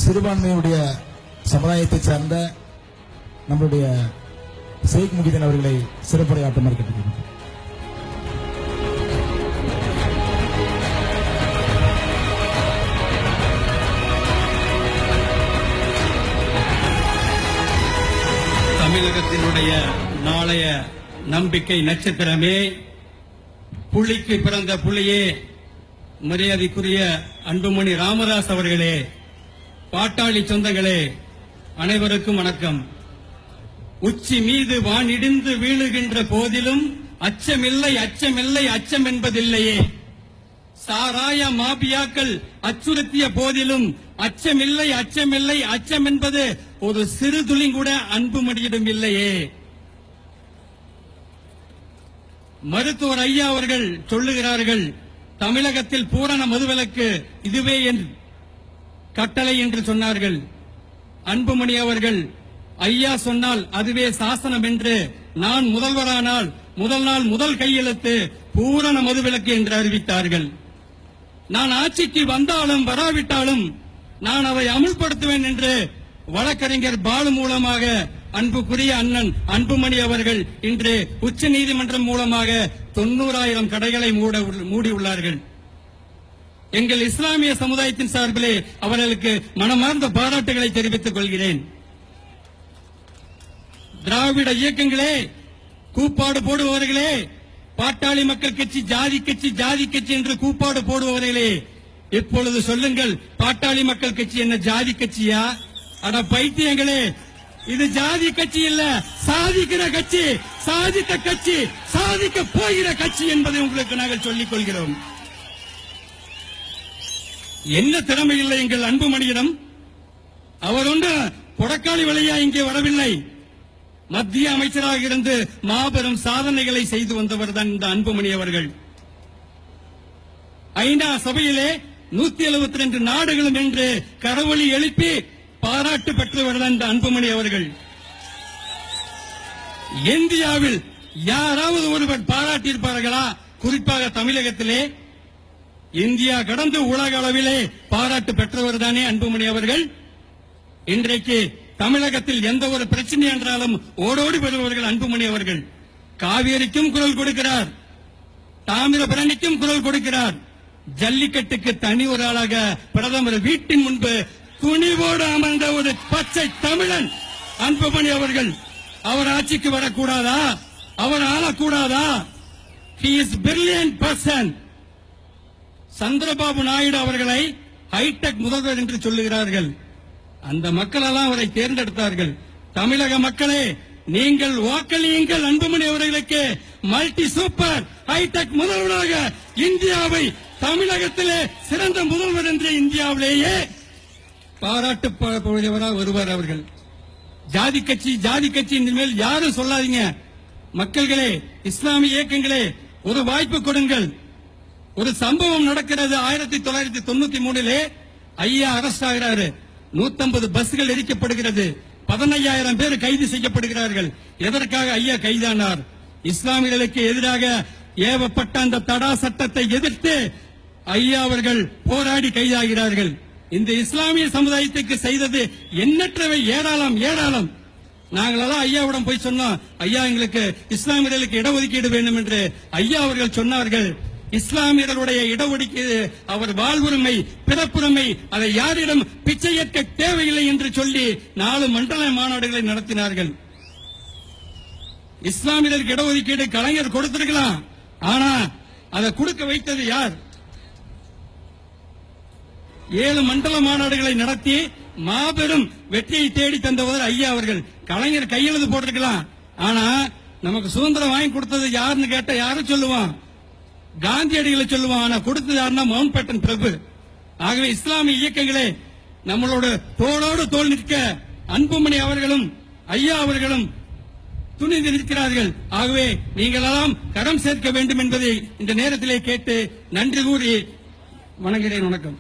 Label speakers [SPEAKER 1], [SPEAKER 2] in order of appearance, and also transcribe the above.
[SPEAKER 1] சிறுபான்மையுடைய சமுதாயத்தை சார்ந்த நம்முடைய ஷேக் முகிதீன் அவர்களை சிறப்புரையாற்றுமாறு கேட்டுக்கொள்கிறோம்.
[SPEAKER 2] தமிழகத்தினுடைய நாளைய நம்பிக்கை நட்சத்திரமே, புலிக்கு பிறந்த புலியே, மரியாதைக்குரிய அன்புமணி ராமதாஸ் அவர்களே, பாட்டாளி சொந்தங்களே, அனைவருக்கும் வணக்கம். உச்சி மீது வானிடிந்து வீழுகின்ற போதிலும் அச்சமில்லை, அச்சமில்லை, அச்சம் என்பதில்லையே. சாராய மாபியாக்கள் அச்சுறுத்திய போதிலும் அச்சமில்லை, அச்சமில்லை, அச்சம் என்பது ஒரு சிறு துளி கூட அன்புமணியிடம் இல்லையே. மருத்துவர் ஐயா அவர்கள் சொல்லுகிறார்கள், தமிழகத்தில் பூரண மதுவிலக்கு இதுவே என் கட்டளை என்று சொன்னார்கள். அன்புமணி அவர்கள், ஐயா சொன்னால் அதுவே சாசனம் என்று நான் முதல்வரானால் முதல் நாள் முதல் கையெழுத்து பூரண மதுவிலக்கு என்று அறிவித்தார்கள். நான் ஆட்சிக்கு வந்தாலும் வராவிட்டாலும் நான் அதை அமுல்படுத்துவேன் என்று வழக்கறிஞர் பாலு மூலமாக அன்புக்குரிய அண்ணன் அன்புமணி அவர்கள் இன்று உச்ச நீதிமன்றம் மூலமாக 90,000 கடைகளை மூடியுள்ளார்கள். எங்கள் இஸ்லாமிய சமுதாயத்தின் சார்பிலே அவர்களுக்கு மனமார்ந்த பாராட்டுகளை தெரிவித்துக் கொள்கிறேன். திராவிட இயக்கங்களே, கூப்பாடு போடுபவர்களே, பாட்டாளி மக்கள் கட்சி ஜாதி கட்சி ஜாதி கட்சி என்று கூப்பாடு போடுபவர்களே, இப்பொழுது சொல்லுங்கள், பாட்டாளி மக்கள் கட்சி என்ன ஜாதி கட்சியா? அட பைத்தியங்களே, இது ஜாதி கட்சி இல்ல, சாதிக்கிற கட்சி, சாதித்த கட்சி, சாதிக்க போகிற கட்சி என்பதை உங்களுக்கு நாங்கள் சொல்லிக் கொள்கிறோம். என்ன திறமை இல்லை எங்கள் அன்புமணியிடம்? அவர் ஒன்று புறக்காளி வழியா இங்கே வரவில்லை. மத்திய அமைச்சராக இருந்து மாபெரும் சாதனைகளை செய்து வந்தவர் தான் இந்த அன்புமணி அவர்கள். ஐநா சபையிலே 172 நாடுகளும் என்று கரவொலி எழுப்பி பாராட்டு பெற்றவர் தான் இந்த அன்புமணி அவர்கள். இந்தியாவில் யாராவது ஒருவர் பாராட்டியிருப்பார்களா? குறிப்பாக தமிழகத்திலே இந்தியா கடந்து உலக அளவிலே பாராட்டு பெற்றவர் தானே அன்புமணி அவர்கள். இன்றைக்கு தமிழகத்தில் எந்த ஒரு பிரச்சனை என்றாலும் ஓடோடி வருபவர்கள் அன்புமணி அவர்கள். காவேரிக்கும் குரல் கொடுக்கிறார், தாமிரபரணிக்கும் குரல் கொடுக்கிறார். ஜல்லிக்கட்டுக்கு தனி ஒரு ஆளாக பிரதமர் வீட்டின் முன்பு துணிவோடு அமர்ந்த ஒரு பச்சை தமிழன் அன்புமணி அவர்கள். அவர் ஆட்சிக்கு வரக்கூடாதா? அவர் ஆளக்கூடாதா? He is brilliant person. Chandrababu Naidu அவர்களை ஹைடெக் முதல்வர் என்று சொல்லுகிறார்கள். அந்த மக்கள் எல்லாம் அவரை தேர்ந்தெடுத்தார்கள். தமிழக மக்களே, நீங்கள் வாக்களியுங்கள் அன்புமணி அவர்களுக்கு. மல்டி சூப்பர் ஹைடெக் முதல்வராக இந்தியாவை, தமிழகத்திலே சிறந்த முதல்வர் என்று இந்தியாவிலேயே பாராட்டுப்பவராக வருவார் அவர்கள். ஜாதி கட்சி ஜாதி கட்சி மேல் யாரும் சொல்லாதீங்க. மக்கள்களே, இஸ்லாமிய இயக்கங்களே, ஒரு வாய்ப்பு கொடுங்கள். ஒரு சம்பவம் நடக்கிறது. 1993 ஐயா அரெஸ்ட் ஆகிறாரு. 150 பஸ்கள் எரிக்கப்படுகிறது. 15,000 பேர் கைது செய்யப்படுகிறார்கள். எதற்காக ஐயா கைதானார்? இஸ்லாமியர்களுக்கு எதிராக ஏவப்பட்ட அந்த தடா சட்டத்தை எதிர்த்து ஐயா அவர்கள் போராடி கைதாகிறார்கள். இந்த இஸ்லாமிய சமுதாயத்துக்கு செய்தது எண்ணற்றவை, ஏராளம் ஏராளம். நாங்களெல்லாம் ஐயாவிடம் போய் சொன்னோம், ஐயா எங்களுக்கு இஸ்லாமியர்களுக்கு இடஒதுக்கீடு வேண்டும் என்று. ஐயா அவர்கள் சொன்னார்கள், இஸ்லாமியர்களுடைய இடஒதுக்கீடு அவர் வாழ்வுரிமை, பிறப்புரிமை, அதை யாரிடம் பிச்சை ஏற்க தேவையில்லை என்று சொல்லி 4 மண்டல மாநாடுகளை நடத்தினார்கள். இஸ்லாமியர்களுக்கு இடஒதுக்கீடு கலைஞர் கொடுத்திருக்கலாம், ஆனா அதை கொடுக்க வைத்தது யார்? 7 மண்டல மாநாடுகளை நடத்தி மாபெரும் வெற்றியை தேடி தந்தவர் ஐயா அவர்கள். கலைஞர் கையெழுத்து போட்டிருக்கலாம், ஆனா நமக்கு சுதந்திரம் வாங்கி கொடுத்தது யாருன்னு கேட்ட யாரும் சொல்லுவான், காந்தியடிகளை சொல்லுவான். ஆனா கொடுத்தது யாருன்னா மவுண்ட் பேட்டன் பிரபு. ஆகவே இஸ்லாமிய இயக்கங்களே, நம்மளோட தோளோடு தோள் நிற்க அன்புமணி அவர்களும் ஐயா அவர்களும் துணிந்து நிற்கிறார்கள். ஆகவே நீங்களெல்லாம் கரம் சேர்க்க வேண்டும் என்பதை இந்த நேரத்திலே கேட்டு நன்றி கூறி வணங்குகிறேன். வணக்கம்.